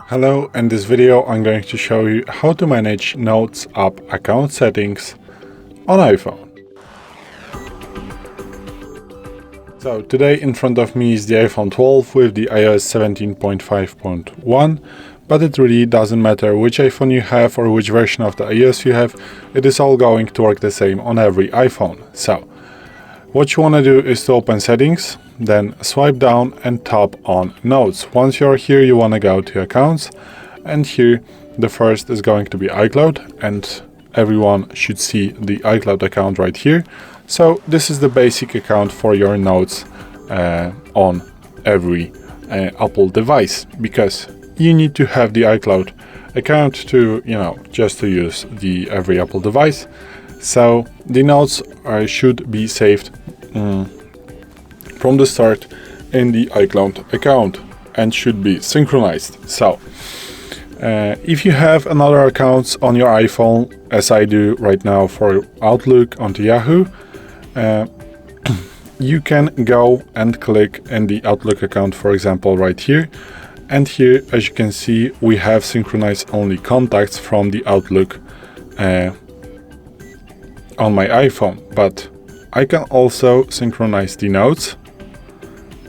Hello, in this video I'm going to show you how to manage Notes app account settings on iPhone. So today in front of me is the iPhone 12 with the iOS 17.5.1, but it really doesn't matter which iPhone you have or which version of the iOS you have, it is all going to work the same on every iPhone. So what you want to do is to open settings, then swipe down and tap on Notes. Once you're here, you want to go to accounts, and here the first is going to be iCloud, and everyone should see the iCloud account right here. So this is the basic account for your Notes on every Apple device, because you need to have the iCloud account to, just to use the every Apple device. So the Notes should be saved from the start in the iCloud account and should be synchronized. So if you have another accounts on your iPhone, as I do right now for Outlook onto Yahoo, you can go and click in the Outlook account, for example, right here. And here, as you can see, we have synchronized only contacts from the Outlook on my iPhone, but I can also synchronize the Notes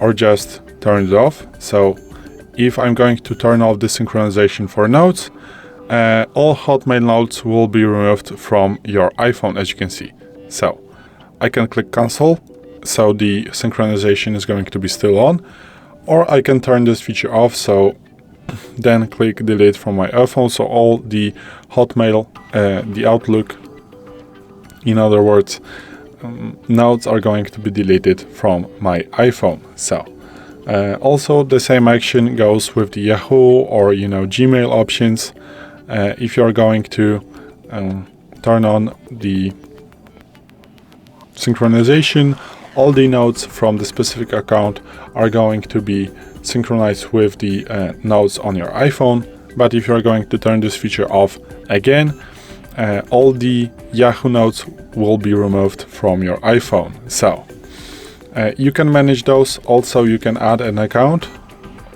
or just turn it off. So if I'm going to turn off the synchronization for Notes, all Hotmail notes will be removed from your iPhone, as you can see. So I can click cancel, so the synchronization is going to be still on, or I can turn this feature off, so then click delete from my iPhone, so all the Hotmail, the Outlook, in other words, notes are going to be deleted from my iPhone. So also the same action goes with the Yahoo or Gmail options. If you're going to turn on the synchronization, all the notes from the specific account are going to be synchronized with the notes on your iPhone. But if you're going to turn this feature off again, all the Yahoo notes will be removed from your iPhone. So you can manage those. Also, you can add an account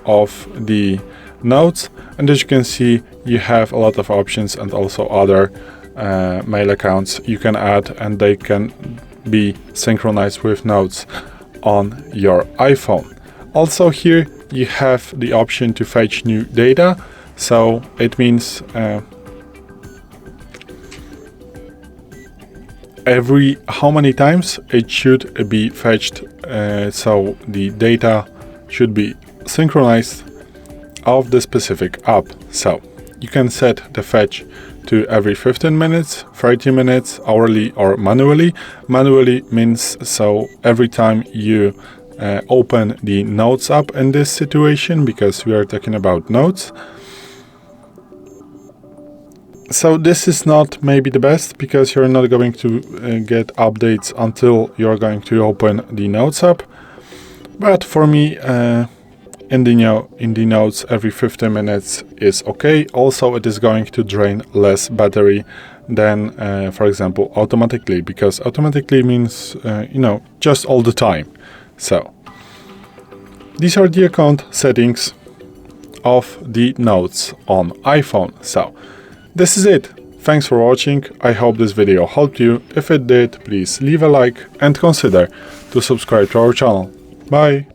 of the notes, and as you can see, you have a lot of options and also other mail accounts you can add, and they can be synchronized with notes on your iPhone. Also here you have the option to fetch new data, so it means every how many times it should be fetched, so the data should be synchronized of the specific app. So you can set the fetch to every 15 minutes, 30 minutes, hourly or manually. Manually means so every time you open the Notes app in this situation, because we are talking about Notes. So this is not maybe the best, because you're not going to get updates until you're going to open the Notes app. But for me, in the Notes, every 15 minutes is okay. Also, it is going to drain less battery than, for example, automatically, because automatically means, just all the time. So these are the account settings of the Notes on iPhone. So this is it. Thanks for watching. I hope this video helped you. If it did, please leave a like and consider to subscribe to our channel. Bye!